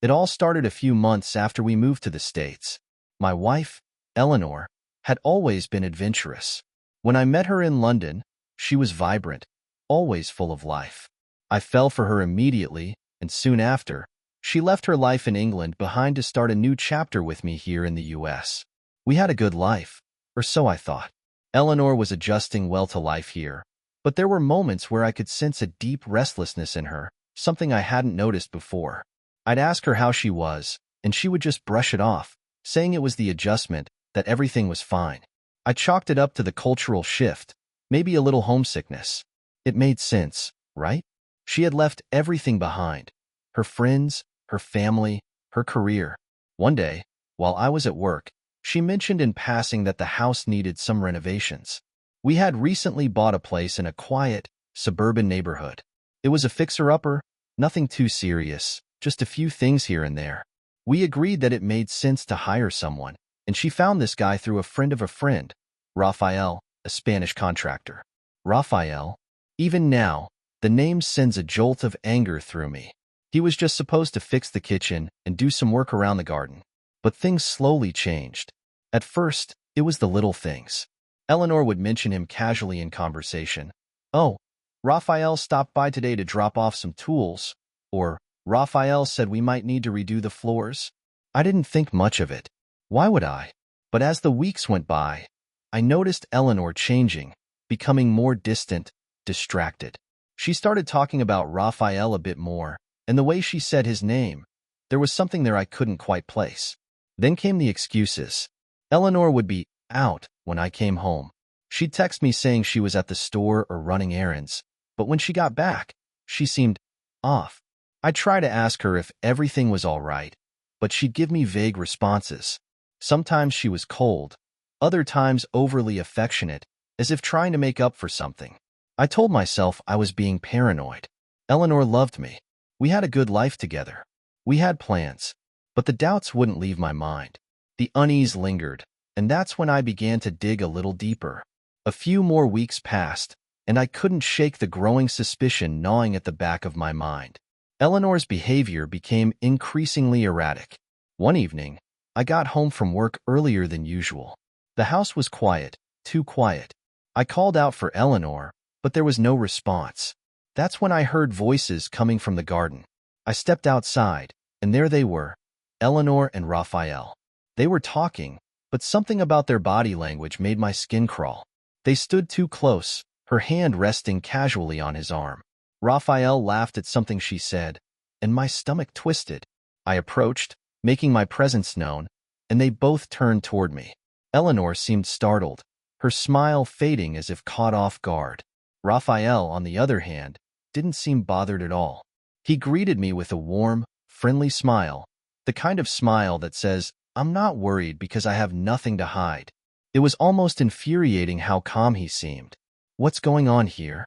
It all started a few months after we moved to the States. My wife, Eleanor, had always been adventurous. When I met her in London, she was vibrant, always full of life. I fell for her immediately, and soon after, she left her life in England behind to start a new chapter with me here in the US. We had a good life, or so I thought. Eleanor was adjusting well to life here, but there were moments where I could sense a deep restlessness in her, something I hadn't noticed before. I'd ask her how she was, and she would just brush it off, saying it was the adjustment, that everything was fine. I chalked it up to the cultural shift, maybe a little homesickness. It made sense, right? She had left everything behind. Her friends, her family, her career. One day, while I was at work, she mentioned in passing that the house needed some renovations. We had recently bought a place in a quiet, suburban neighborhood. It was a fixer-upper, nothing too serious, just a few things here and there. We agreed that it made sense to hire someone, and she found this guy through a friend of a friend, Raphael, a Spanish contractor. Raphael, even now, the name sends a jolt of anger through me. He was just supposed to fix the kitchen and do some work around the garden. But things slowly changed. At first, it was the little things. Eleanor would mention him casually in conversation. "Oh, Raphael stopped by today to drop off some tools," or "Raphael said we might need to redo the floors." I didn't think much of it. Why would I? But as the weeks went by, I noticed Eleanor changing, becoming more distant, distracted. She started talking about Raphael a bit more, and the way she said his name, there was something there I couldn't quite place. Then came the excuses. Eleanor would be out when I came home. She'd text me saying she was at the store or running errands, but when she got back, she seemed off. I'd try to ask her if everything was all right, but she'd give me vague responses. Sometimes she was cold, other times overly affectionate, as if trying to make up for something. I told myself I was being paranoid. Eleanor loved me. We had a good life together. We had plans, but the doubts wouldn't leave my mind. The unease lingered, and that's when I began to dig a little deeper. A few more weeks passed, and I couldn't shake the growing suspicion gnawing at the back of my mind. Eleanor's behavior became increasingly erratic. One evening, I got home from work earlier than usual. The house was quiet, too quiet. I called out for Eleanor, but there was no response. That's when I heard voices coming from the garden. I stepped outside, and there they were, Eleanor and Raphael. They were talking, but something about their body language made my skin crawl. They stood too close, her hand resting casually on his arm. Raphael laughed at something she said, and my stomach twisted. I approached, making my presence known, and they both turned toward me. Eleanor seemed startled, her smile fading as if caught off guard. Raphael, on the other hand, didn't seem bothered at all. He greeted me with a warm, friendly smile, the kind of smile that says, "I'm not worried because I have nothing to hide." It was almost infuriating how calm he seemed. "What's going on here?"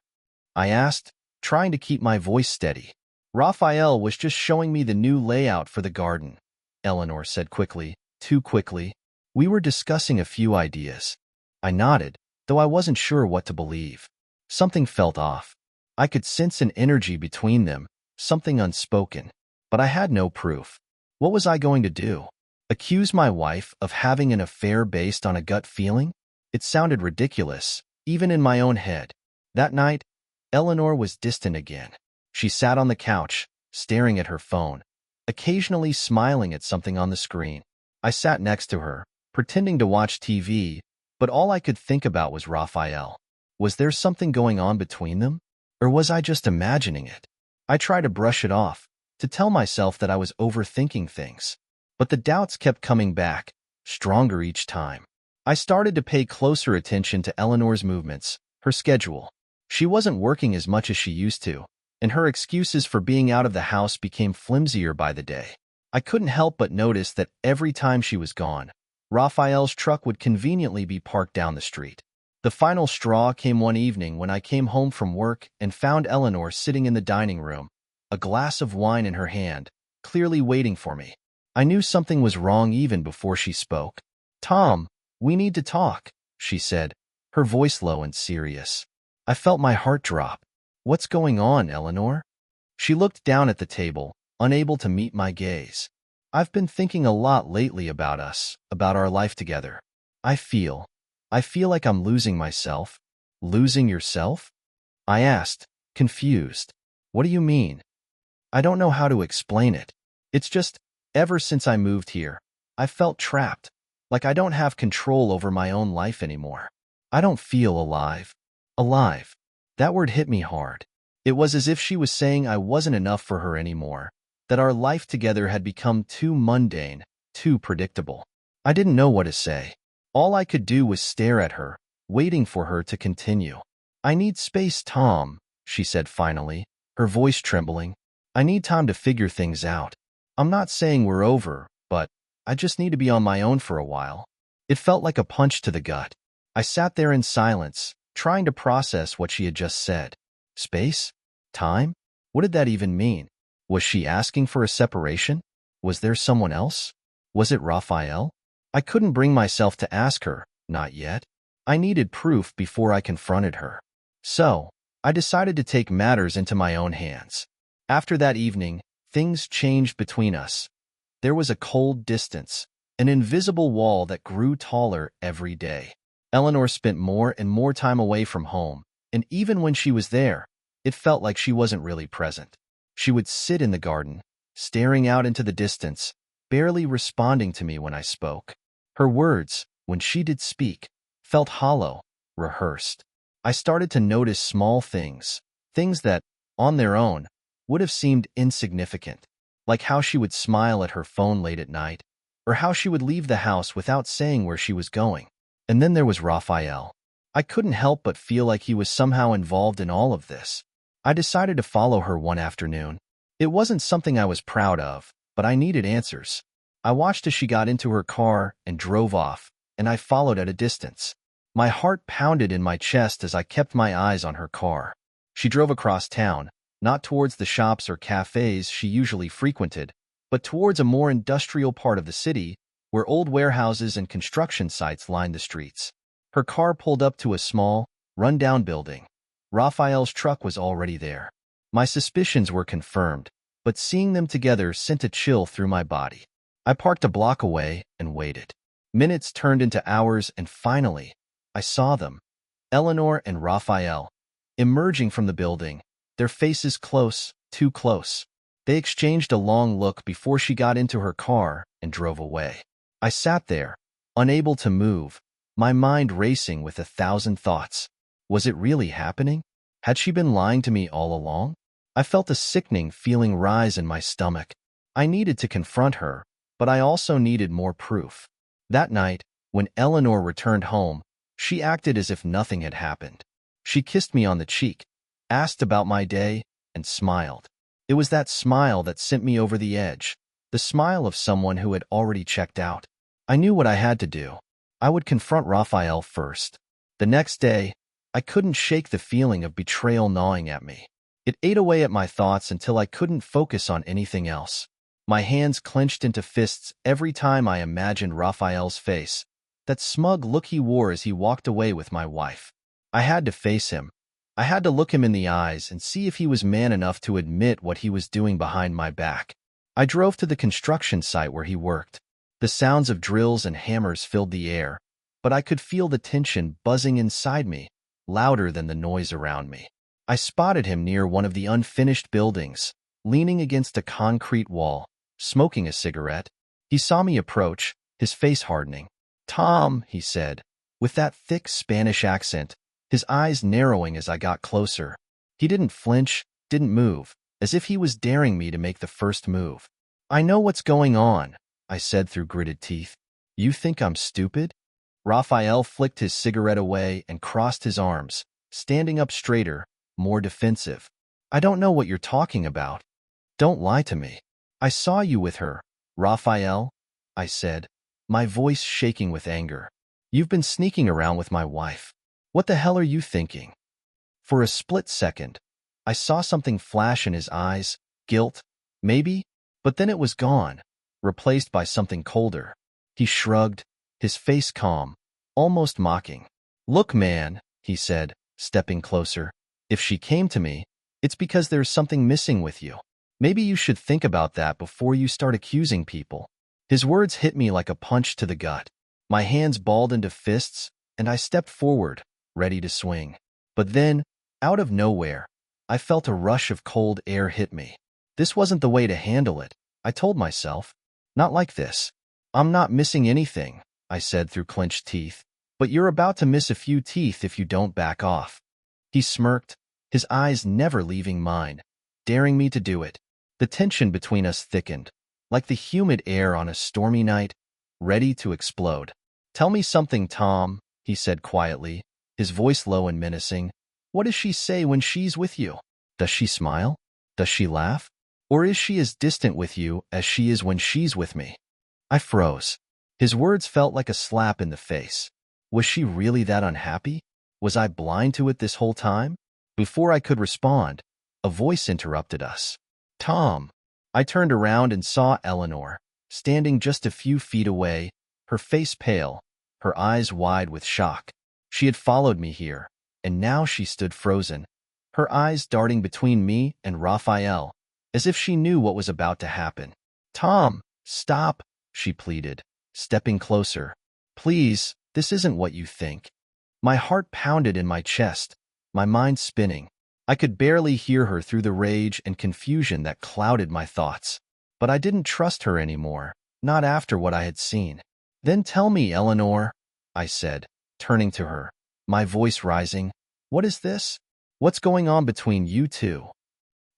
I asked, trying to keep my voice steady. "Raphael was just showing me the new layout for the garden," Eleanor said quickly, too quickly. "We were discussing a few ideas." I nodded, though I wasn't sure what to believe. Something felt off. I could sense an energy between them, something unspoken, but I had no proof. What was I going to do? Accuse my wife of having an affair based on a gut feeling? It sounded ridiculous, even in my own head. That night, Eleanor was distant again. She sat on the couch, staring at her phone, occasionally smiling at something on the screen. I sat next to her, pretending to watch TV, but all I could think about was Raphael. Was there something going on between them? Or was I just imagining it? I tried to brush it off, to tell myself that I was overthinking things. But the doubts kept coming back, stronger each time. I started to pay closer attention to Eleanor's movements, her schedule. She wasn't working as much as she used to, and her excuses for being out of the house became flimsier by the day. I couldn't help but notice that every time she was gone, Raphael's truck would conveniently be parked down the street. The final straw came one evening when I came home from work and found Eleanor sitting in the dining room, a glass of wine in her hand, clearly waiting for me. I knew something was wrong even before she spoke. "Tom, we need to talk," she said, her voice low and serious. I felt my heart drop. "What's going on, Eleanor?" She looked down at the table, unable to meet my gaze. I've been thinking a lot lately about us, about our life together. I feel like I'm losing myself. Losing yourself? I asked, confused. What do you mean? I don't know how to explain it. It's just, ever since I moved here, I felt trapped, like I don't have control over my own life anymore. I don't feel alive. Alive. That word hit me hard. It was as if she was saying I wasn't enough for her anymore, that our life together had become too mundane, too predictable. I didn't know what to say. All I could do was stare at her, waiting for her to continue. I need space, Tom, she said finally, her voice trembling. I need time to figure things out. I'm not saying we're over, but I just need to be on my own for a while. It felt like a punch to the gut. I sat there in silence, trying to process what she had just said. Space? Time? What did that even mean? Was she asking for a separation? Was there someone else? Was it Raphael? I couldn't bring myself to ask her, not yet. I needed proof before I confronted her. So, I decided to take matters into my own hands. After that evening, things changed between us. There was a cold distance, an invisible wall that grew taller every day. Eleanor spent more and more time away from home, and even when she was there, it felt like she wasn't really present. She would sit in the garden, staring out into the distance, barely responding to me when I spoke. Her words, when she did speak, felt hollow, rehearsed. I started to notice small things, things that, on their own, would have seemed insignificant, like how she would smile at her phone late at night, or how she would leave the house without saying where she was going. And then there was Raphael. I couldn't help but feel like he was somehow involved in all of this. I decided to follow her one afternoon. It wasn't something I was proud of, but I needed answers. I watched as she got into her car and drove off, and I followed at a distance. My heart pounded in my chest as I kept my eyes on her car. She drove across town, not towards the shops or cafes she usually frequented, but towards a more industrial part of the city, where old warehouses and construction sites lined the streets. Her car pulled up to a small, run-down building. Raphael's truck was already there. My suspicions were confirmed, but seeing them together sent a chill through my body. I parked a block away and waited. Minutes turned into hours, and finally, I saw them, Eleanor and Raphael, emerging from the building, their faces close, too close. They exchanged a long look before she got into her car and drove away. I sat there, unable to move, my mind racing with 1,000 thoughts. Was it really happening? Had she been lying to me all along? I felt a sickening feeling rise in my stomach. I needed to confront her, but I also needed more proof. That night, when Eleanor returned home, she acted as if nothing had happened. She kissed me on the cheek, asked about my day, and smiled. It was that smile that sent me over the edge, the smile of someone who had already checked out. I knew what I had to do. I would confront Raphael first. The next day, I couldn't shake the feeling of betrayal gnawing at me. It ate away at my thoughts until I couldn't focus on anything else. My hands clenched into fists every time I imagined Raphael's face, that smug look he wore as he walked away with my wife. I had to face him. I had to look him in the eyes and see if he was man enough to admit what he was doing behind my back. I drove to the construction site where he worked. The sounds of drills and hammers filled the air, but I could feel the tension buzzing inside me, louder than the noise around me. I spotted him near one of the unfinished buildings, leaning against a concrete wall, smoking a cigarette. He saw me approach, his face hardening. "Tom," he said, with that thick Spanish accent, his eyes narrowing as I got closer. He didn't flinch, didn't move, as if he was daring me to make the first move. "I know what's going on," I said through gritted teeth. "You think I'm stupid?" Raphael flicked his cigarette away and crossed his arms, standing up straighter, more defensive. "I don't know what you're talking about. Don't lie to me." "I saw you with her, Raphael," I said, my voice shaking with anger. "You've been sneaking around with my wife. What the hell are you thinking?" For a split second, I saw something flash in his eyes, guilt, maybe, but then it was gone, replaced by something colder. He shrugged, his face calm, almost mocking. "Look, man," he said, stepping closer, "if she came to me, it's because there's something missing with you. Maybe you should think about that before you start accusing people. His words hit me like a punch to the gut. My hands balled into fists, and I stepped forward, ready to swing. But then, out of nowhere, I felt a rush of cold air hit me. This wasn't the way to handle it, I told myself. Not like this. I'm not missing anything, I said through clenched teeth. But you're about to miss a few teeth if you don't back off. He smirked, his eyes never leaving mine, daring me to do it. The tension between us thickened, like the humid air on a stormy night, ready to explode. Tell me something, Tom, he said quietly, his voice low and menacing. What does she say when she's with you? Does she smile? Does she laugh? Or is she as distant with you as she is when she's with me? I froze. His words felt like a slap in the face. Was she really that unhappy? Was I blind to it this whole time? Before I could respond, a voice interrupted us. Tom. I turned around and saw Eleanor, standing just a few feet away, her face pale, her eyes wide with shock. She had followed me here, and now she stood frozen, her eyes darting between me and Raphael, as if she knew what was about to happen. Tom, stop, she pleaded, stepping closer. Please, this isn't what you think. My heart pounded in my chest, my mind spinning. I could barely hear her through the rage and confusion that clouded my thoughts. But I didn't trust her anymore, not after what I had seen. Then tell me, Eleanor, I said, turning to her, my voice rising. What is this? What's going on between you two?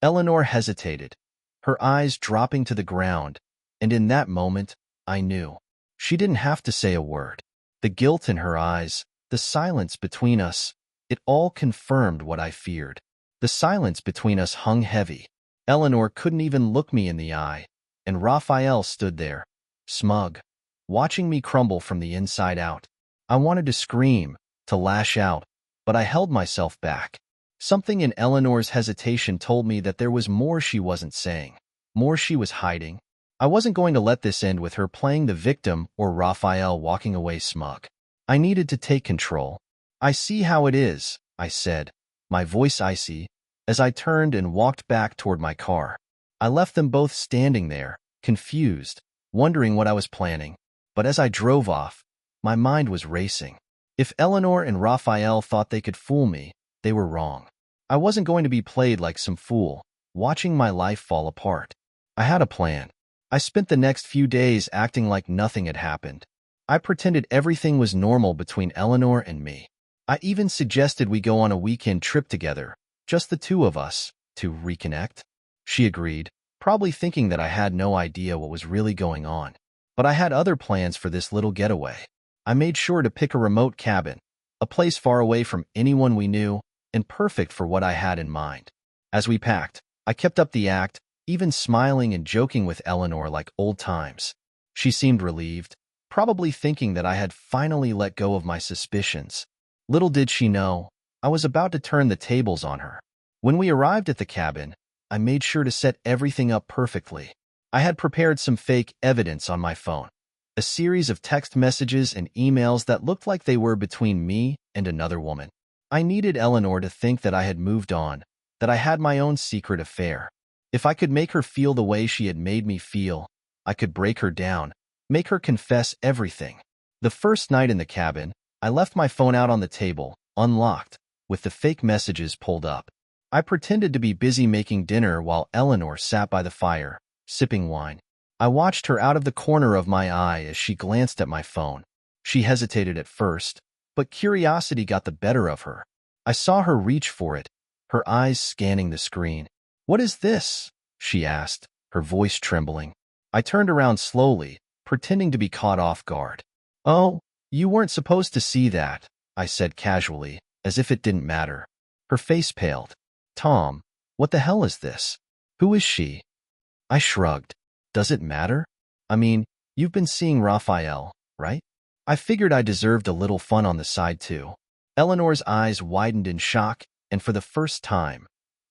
Eleanor hesitated, her eyes dropping to the ground, and in that moment, I knew. She didn't have to say a word. The guilt in her eyes, the silence between us, it all confirmed what I feared. The silence between us hung heavy. Eleanor couldn't even look me in the eye, and Raphael stood there, smug, watching me crumble from the inside out. I wanted to scream, to lash out, but I held myself back. Something in Eleanor's hesitation told me that there was more she wasn't saying, more she was hiding. I wasn't going to let this end with her playing the victim or Raphael walking away smug. I needed to take control. I see how it is, I said, my voice icy, as I turned and walked back toward my car. I left them both standing there, confused, wondering what I was planning. But as I drove off, my mind was racing. If Eleanor and Raphael thought they could fool me, they were wrong. I wasn't going to be played like some fool, watching my life fall apart. I had a plan. I spent the next few days acting like nothing had happened. I pretended everything was normal between Eleanor and me. I even suggested we go on a weekend trip together, just the two of us, to reconnect. She agreed, probably thinking that I had no idea what was really going on. But I had other plans for this little getaway. I made sure to pick a remote cabin, a place far away from anyone we knew, and perfect for what I had in mind. As we packed, I kept up the act, even smiling and joking with Eleanor like old times. She seemed relieved, probably thinking that I had finally let go of my suspicions. Little did she know, I was about to turn the tables on her. When we arrived at the cabin, I made sure to set everything up perfectly. I had prepared some fake evidence on my phone, a series of text messages and emails that looked like they were between me and another woman. I needed Eleanor to think that I had moved on, that I had my own secret affair. If I could make her feel the way she had made me feel, I could break her down, make her confess everything. The first night in the cabin, I left my phone out on the table, unlocked, with the fake messages pulled up. I pretended to be busy making dinner while Eleanor sat by the fire, sipping wine. I watched her out of the corner of my eye as she glanced at my phone. She hesitated at first, but curiosity got the better of her. I saw her reach for it, her eyes scanning the screen. "What is this?" she asked, her voice trembling. I turned around slowly, pretending to be caught off guard. "Oh, you weren't supposed to see that," I said casually, as if it didn't matter. Her face paled. "Tom, what the hell is this? Who is she?" I shrugged. "Does it matter? I mean, you've been seeing Raphael, right?" I figured I deserved a little fun on the side too. Eleanor's eyes widened in shock, and for the first time,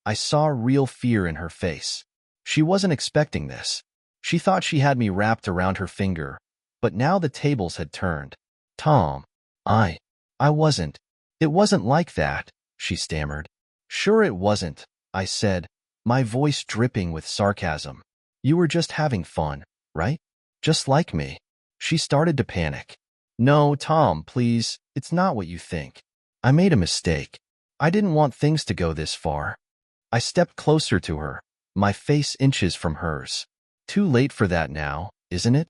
I saw real fear in her face. She wasn't expecting this. She thought she had me wrapped around her finger, but now the tables had turned. "Tom, I wasn't. It wasn't like that," she stammered. "Sure it wasn't," I said, my voice dripping with sarcasm. You were just having fun, right? Just like me. She started to panic. No, Tom, please, it's not what you think. I made a mistake. I didn't want things to go this far. I stepped closer to her, my face inches from hers. Too late for that now, isn't it?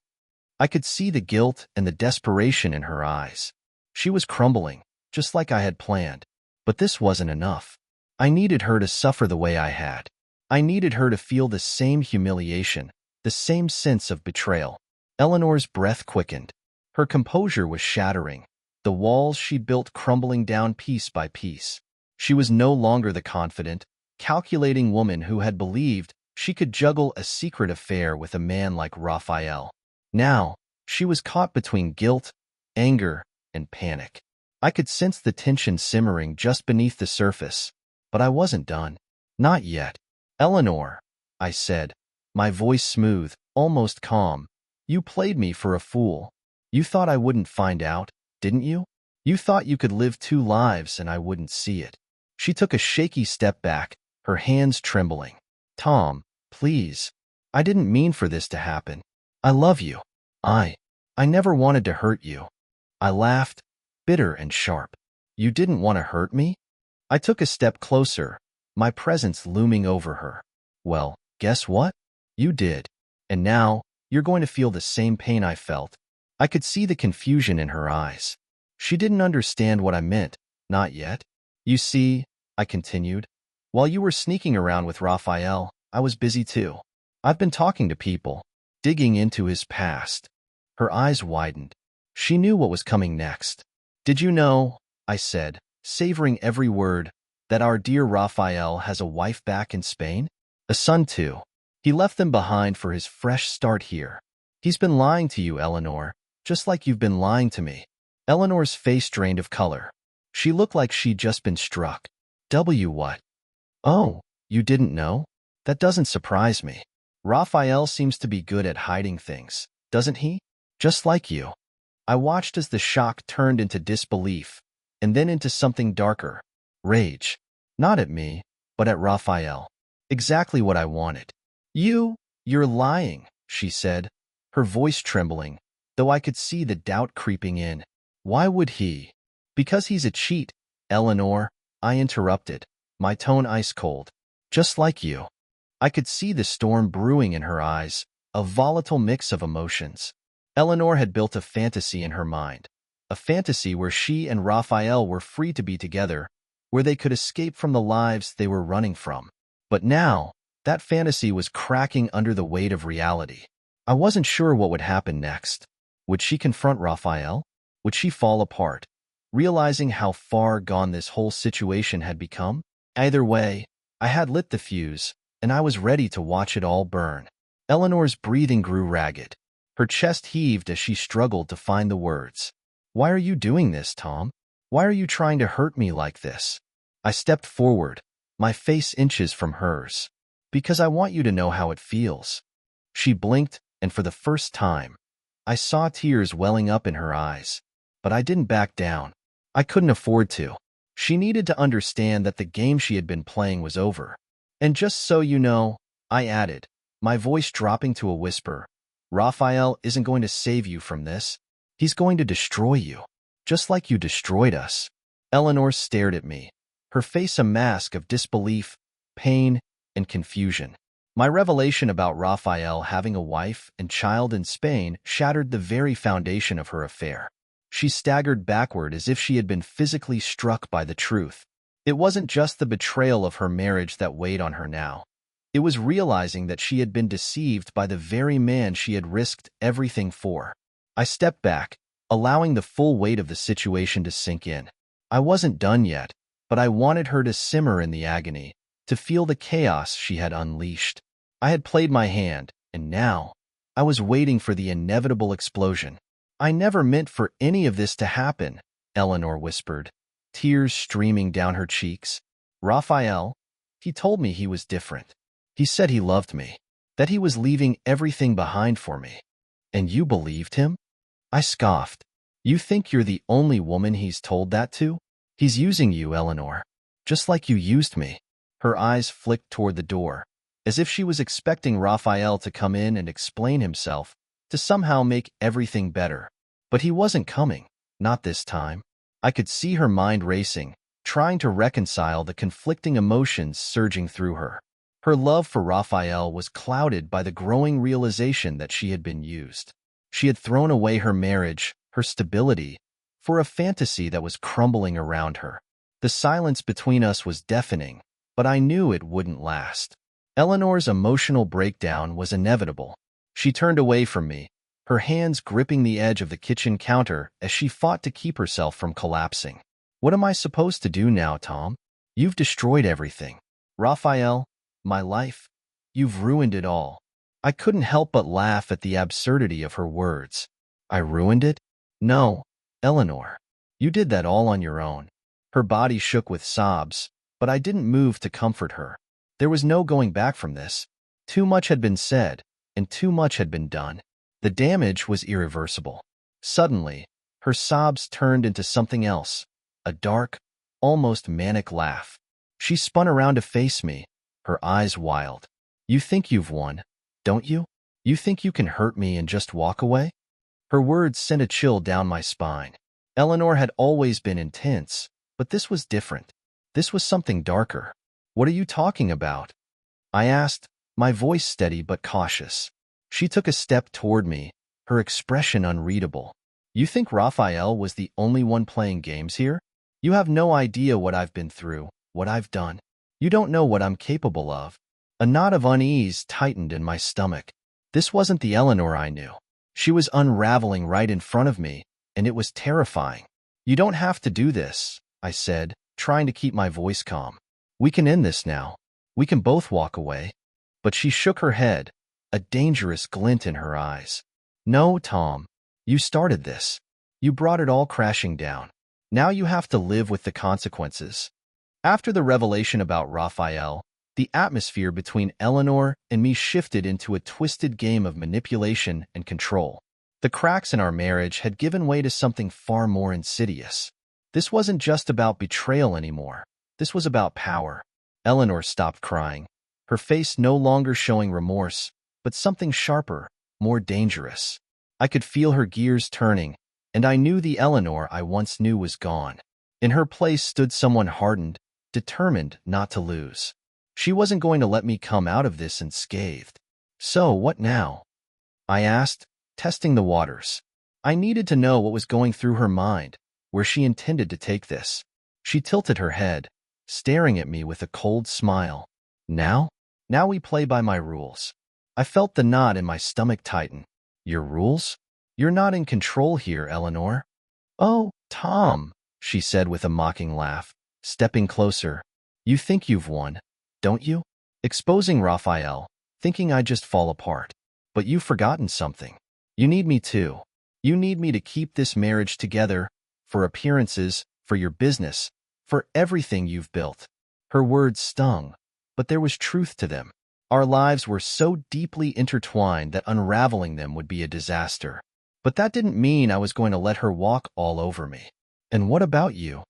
I could see the guilt and the desperation in her eyes. She was crumbling, just like I had planned. But this wasn't enough. I needed her to suffer the way I had. I needed her to feel the same humiliation, the same sense of betrayal. Eleanor's breath quickened. Her composure was shattering, the walls she'd built crumbling down piece by piece. She was no longer the confident, calculating woman who had believed she could juggle a secret affair with a man like Raphael. Now, she was caught between guilt, anger, and panic. I could sense the tension simmering just beneath the surface, but I wasn't done. Not yet. Eleanor, I said, my voice smooth, almost calm. You played me for a fool. You thought I wouldn't find out, didn't you? You thought you could live two lives and I wouldn't see it. She took a shaky step back, her hands trembling. Tom, please. I didn't mean for this to happen. I love you. I never wanted to hurt you. I laughed, bitter and sharp. You didn't want to hurt me? I took a step closer, my presence looming over her. Well, guess what? You did. And now, you're going to feel the same pain I felt. I could see the confusion in her eyes. She didn't understand what I meant, not yet. You see, I continued, while you were sneaking around with Raphael, I was busy too. I've been talking to people, digging into his past. Her eyes widened. She knew what was coming next. Did you know, I said, savoring every word, that our dear Raphael has a wife back in Spain? A son too. He left them behind for his fresh start here. He's been lying to you, Eleanor, just like you've been lying to me. Eleanor's face drained of color. She looked like she'd just been struck. What? Oh, you didn't know? That doesn't surprise me. Raphael seems to be good at hiding things, doesn't he? Just like you. I watched as the shock turned into disbelief, and then into something darker. Rage. Not at me, but at Raphael. Exactly what I wanted. You're lying, she said, her voice trembling, though I could see the doubt creeping in. Why would he? Because he's a cheat, Eleanor, I interrupted, my tone ice-cold. Just like you. I could see the storm brewing in her eyes, a volatile mix of emotions. Eleanor had built a fantasy in her mind, a fantasy where she and Raphael were free to be together, where they could escape from the lives they were running from. But now, that fantasy was cracking under the weight of reality. I wasn't sure what would happen next. Would she confront Raphael? Would she fall apart, realizing how far gone this whole situation had become? Either way, I had lit the fuse, and I was ready to watch it all burn. Eleanor's breathing grew ragged. Her chest heaved as she struggled to find the words. Why are you doing this, Tom? Why are you trying to hurt me like this? I stepped forward, my face inches from hers. Because I want you to know how it feels. She blinked, and for the first time, I saw tears welling up in her eyes. But I didn't back down. I couldn't afford to. She needed to understand that the game she had been playing was over. And just so you know, I added, my voice dropping to a whisper, Raphael isn't going to save you from this. He's going to destroy you, just like you destroyed us. Eleanor stared at me, her face a mask of disbelief, pain, and confusion. My revelation about Raphael having a wife and child in Spain shattered the very foundation of her affair. She staggered backward as if she had been physically struck by the truth. It wasn't just the betrayal of her marriage that weighed on her now. It was realizing that she had been deceived by the very man she had risked everything for. I stepped back, allowing the full weight of the situation to sink in. I wasn't done yet, but I wanted her to simmer in the agony, to feel the chaos she had unleashed. I had played my hand, and now, I was waiting for the inevitable explosion. I never meant for any of this to happen, Eleanor whispered, tears streaming down her cheeks. Raphael, he told me he was different. He said he loved me, that he was leaving everything behind for me. And you believed him? I scoffed. You think you're the only woman he's told that to? He's using you, Eleanor, just like you used me. Her eyes flicked toward the door, as if she was expecting Raphael to come in and explain himself, to somehow make everything better. But he wasn't coming, not this time. I could see her mind racing, trying to reconcile the conflicting emotions surging through her. Her love for Raphael was clouded by the growing realization that she had been used. She had thrown away her marriage, her stability, for a fantasy that was crumbling around her. The silence between us was deafening, but I knew it wouldn't last. Eleanor's emotional breakdown was inevitable. She turned away from me, her hands gripping the edge of the kitchen counter as she fought to keep herself from collapsing. What am I supposed to do now, Tom? You've destroyed everything. Raphael, my life, you've ruined it all. I couldn't help but laugh at the absurdity of her words. I ruined it? No, Eleanor. You did that all on your own. Her body shook with sobs, but I didn't move to comfort her. There was no going back from this. Too much had been said, and too much had been done. The damage was irreversible. Suddenly, her sobs turned into something else, a dark, almost manic laugh. She spun around to face me, her eyes wild. You think you've won, don't you? You think you can hurt me and just walk away? Her words sent a chill down my spine. Eleanor had always been intense, but this was different. This was something darker. What are you talking about? I asked, my voice steady but cautious. She took a step toward me, her expression unreadable. You think Raphael was the only one playing games here? You have no idea what I've been through, what I've done. You don't know what I'm capable of. A knot of unease tightened in my stomach. This wasn't the Eleanor I knew. She was unraveling right in front of me, and it was terrifying. You don't have to do this, I said, trying to keep my voice calm. We can end this now. We can both walk away. But she shook her head, a dangerous glint in her eyes. No, Tom. You started this. You brought it all crashing down. Now you have to live with the consequences. After the revelation about Raphael, the atmosphere between Eleanor and me shifted into a twisted game of manipulation and control. The cracks in our marriage had given way to something far more insidious. This wasn't just about betrayal anymore. This was about power. Eleanor stopped crying, her face no longer showing remorse, but something sharper, more dangerous. I could feel her gears turning, and I knew the Eleanor I once knew was gone. In her place stood someone hardened, determined not to lose. She wasn't going to let me come out of this unscathed. So, what now? I asked, testing the waters. I needed to know what was going through her mind, where she intended to take this. She tilted her head, staring at me with a cold smile. Now? Now we play by my rules. I felt the knot in my stomach tighten. Your rules? You're not in control here, Eleanor. Oh, Tom, she said with a mocking laugh, stepping closer. You think you've won, don't you? Exposing Raphael, thinking I'd just fall apart. But you've forgotten something. You need me too. You need me to keep this marriage together, for appearances, for your business, for everything you've built. Her words stung, but there was truth to them. Our lives were so deeply intertwined that unraveling them would be a disaster. But that didn't mean I was going to let her walk all over me. And what about you?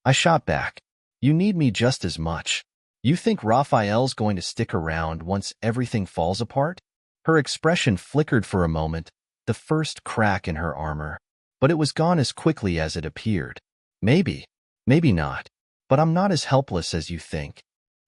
I shot back. You need me just as much. You think Raphael's going to stick around once everything falls apart? Her expression flickered for a moment, the first crack in her armor. But it was gone as quickly as it appeared. Maybe, maybe not. But I'm not as helpless as you think.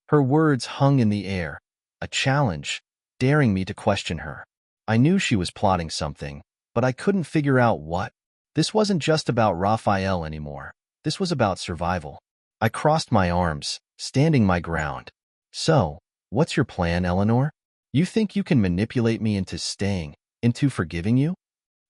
Her words hung in the air, a challenge, daring me to question her. I knew she was plotting something, but I couldn't figure out what. This wasn't just about Raphael anymore. This was about survival. I crossed my arms, standing my ground. So, what's your plan, Eleanor? You think you can manipulate me into staying, into forgiving you?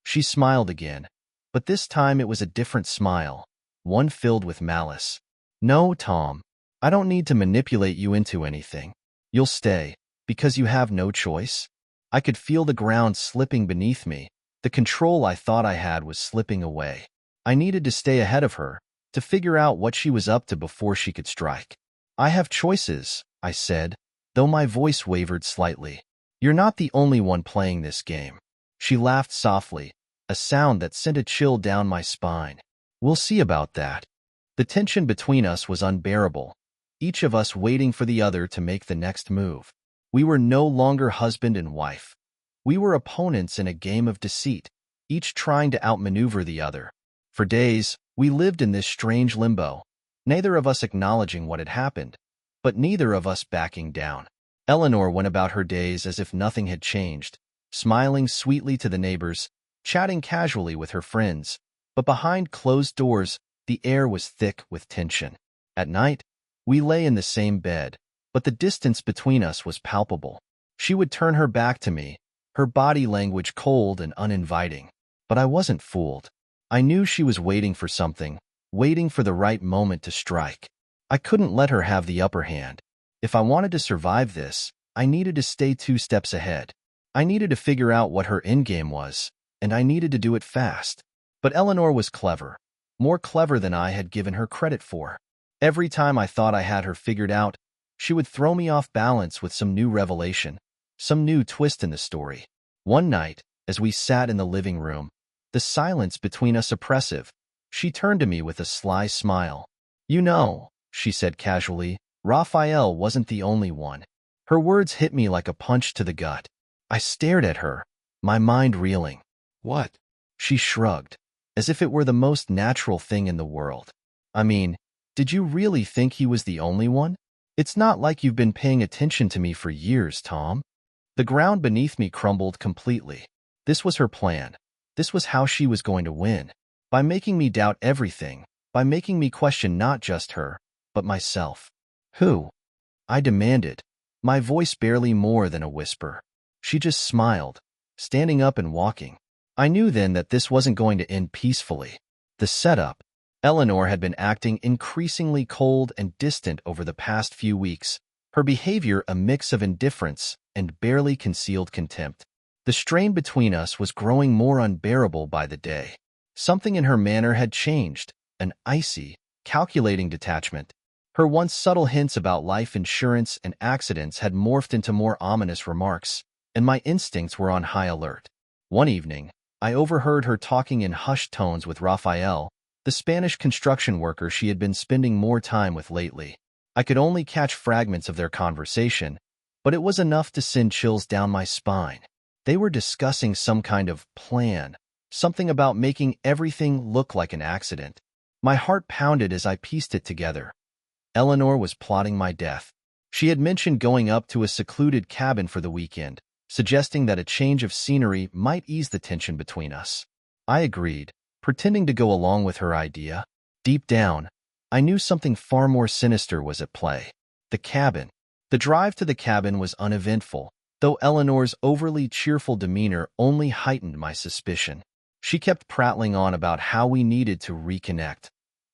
She smiled again, but this time it was a different smile, one filled with malice. No, Tom, I don't need to manipulate you into anything. You'll stay, because you have no choice. I could feel the ground slipping beneath me. The control I thought I had was slipping away. I needed to stay ahead of her, to figure out what she was up to before she could strike. I have choices, I said, though my voice wavered slightly. You're not the only one playing this game. She laughed softly, a sound that sent a chill down my spine. We'll see about that. The tension between us was unbearable. each of us waiting for the other to make the next move. We were no longer husband and wife. We were opponents in a game of deceit, each trying to outmaneuver the other. For days, we lived in this strange limbo, neither of us acknowledging what had happened, but neither of us backing down. Eleanor went about her days as if nothing had changed, smiling sweetly to the neighbors, chatting casually with her friends, but behind closed doors, the air was thick with tension. At night, we lay in the same bed, but the distance between us was palpable. She would turn her back to me, her body language cold and uninviting. But I wasn't fooled. I knew she was waiting for something, waiting for the right moment to strike. I couldn't let her have the upper hand. If I wanted to survive this, I needed to stay 2 steps ahead. I needed to figure out what her endgame was, and I needed to do it fast. But Eleanor was clever, more clever than I had given her credit for. Every time I thought I had her figured out, she would throw me off balance with some new revelation, some new twist in the story. One night, as we sat in the living room, the silence between us oppressive, she turned to me with a sly smile. "You know," she said casually, "Raphael wasn't the only one." Her words hit me like a punch to the gut. I stared at her, my mind reeling. "What?" She shrugged, as if it were the most natural thing in the world. "I mean, did you really think he was the only one? It's not like you've been paying attention to me for years, Tom." The ground beneath me crumbled completely. This was her plan. This was how she was going to win. By making me doubt everything, by making me question not just her, but myself. "Who?" I demanded, my voice barely more than a whisper. She just smiled, standing up and walking. I knew then that this wasn't going to end peacefully. The setup. Eleanor had been acting increasingly cold and distant over the past few weeks, her behavior a mix of indifference and barely concealed contempt. The strain between us was growing more unbearable by the day. Something in her manner had changed, an icy, calculating detachment. Her once subtle hints about life insurance and accidents had morphed into more ominous remarks, and my instincts were on high alert. One evening, I overheard her talking in hushed tones with Raphael, the Spanish construction worker she had been spending more time with lately. I could only catch fragments of their conversation, but it was enough to send chills down my spine. They were discussing some kind of plan, something about making everything look like an accident. My heart pounded as I pieced it together. Eleanor was plotting my death. She had mentioned going up to a secluded cabin for the weekend, suggesting that a change of scenery might ease the tension between us. I agreed, pretending to go along with her idea. Deep down, I knew something far more sinister was at play. The cabin. The drive to the cabin was uneventful, though Eleanor's overly cheerful demeanor only heightened my suspicion. She kept prattling on about how we needed to reconnect,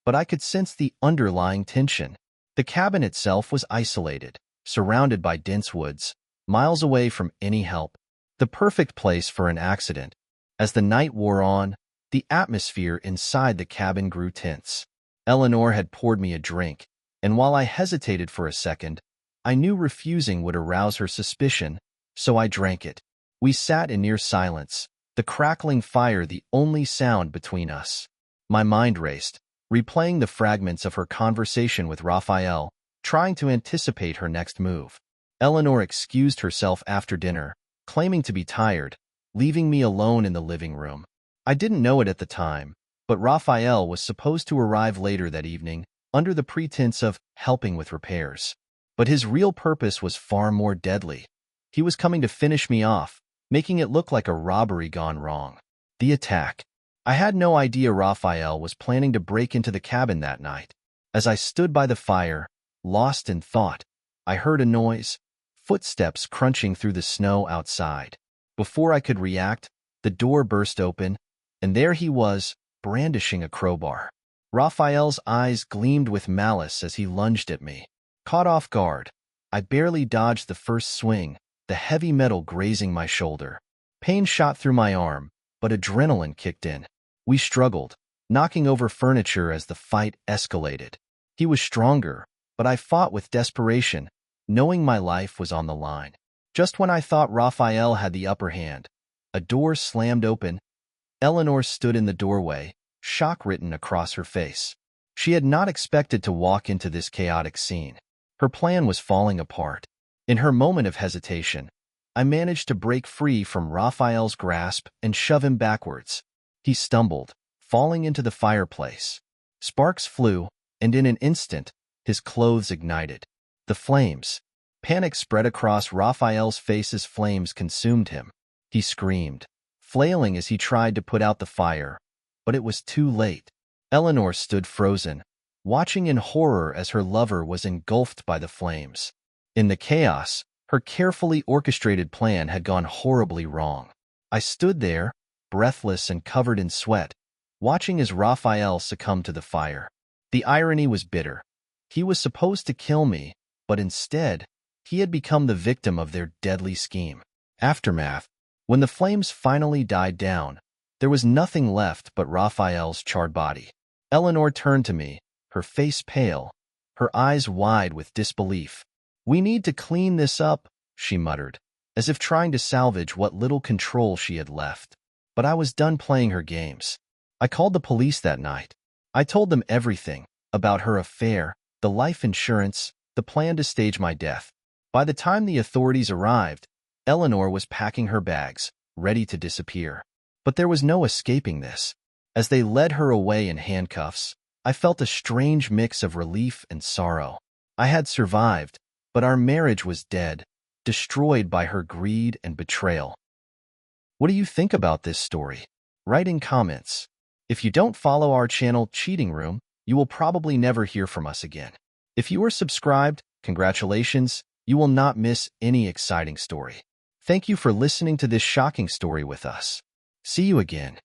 but I could sense the underlying tension. The cabin itself was isolated, surrounded by dense woods, miles away from any help. The perfect place for an accident. As the night wore on, the atmosphere inside the cabin grew tense. Eleanor had poured me a drink, and while I hesitated for a second, I knew refusing would arouse her suspicion, so I drank it. We sat in near silence, the crackling fire the only sound between us. My mind raced, replaying the fragments of her conversation with Raphael, trying to anticipate her next move. Eleanor excused herself after dinner, claiming to be tired, leaving me alone in the living room. I didn't know it at the time, but Raphael was supposed to arrive later that evening, under the pretense of helping with repairs. But his real purpose was far more deadly. He was coming to finish me off, making it look like a robbery gone wrong. The attack. I had no idea Raphael was planning to break into the cabin that night. As I stood by the fire, lost in thought, I heard a noise, footsteps crunching through the snow outside. Before I could react, the door burst open, and there he was, brandishing a crowbar. Raphael's eyes gleamed with malice as he lunged at me. Caught off guard, I barely dodged the first swing, the heavy metal grazing my shoulder. Pain shot through my arm, but adrenaline kicked in. We struggled, knocking over furniture as the fight escalated. He was stronger, but I fought with desperation, knowing my life was on the line. Just when I thought Raphael had the upper hand, a door slammed open. Eleanor stood in the doorway, shock written across her face. She had not expected to walk into this chaotic scene. Her plan was falling apart. In her moment of hesitation, I managed to break free from Raphael's grasp and shove him backwards. He stumbled, falling into the fireplace. Sparks flew, and in an instant, his clothes ignited. The flames. Panic spread across Raphael's face as flames consumed him. He screamed, flailing as he tried to put out the fire, but it was too late. Eleanor stood frozen, watching in horror as her lover was engulfed by the flames. In the chaos, her carefully orchestrated plan had gone horribly wrong. I stood there, breathless and covered in sweat, watching as Raphael succumbed to the fire. The irony was bitter. He was supposed to kill me, but instead, he had become the victim of their deadly scheme. Aftermath. When the flames finally died down, there was nothing left but Raphael's charred body. Eleanor turned to me, her face pale, her eyes wide with disbelief. "We need to clean this up," she muttered, as if trying to salvage what little control she had left. But I was done playing her games. I called the police that night. I told them everything, about her affair, the life insurance, the plan to stage my death. By the time the authorities arrived, Eleanor was packing her bags, ready to disappear. But there was no escaping this. As they led her away in handcuffs, I felt a strange mix of relief and sorrow. I had survived, but our marriage was dead, destroyed by her greed and betrayal. What do you think about this story? Write in comments. If you don't follow our channel Cheating Room, you will probably never hear from us again. If you are subscribed, congratulations, you will not miss any exciting story. Thank you for listening to this shocking story with us. See you again.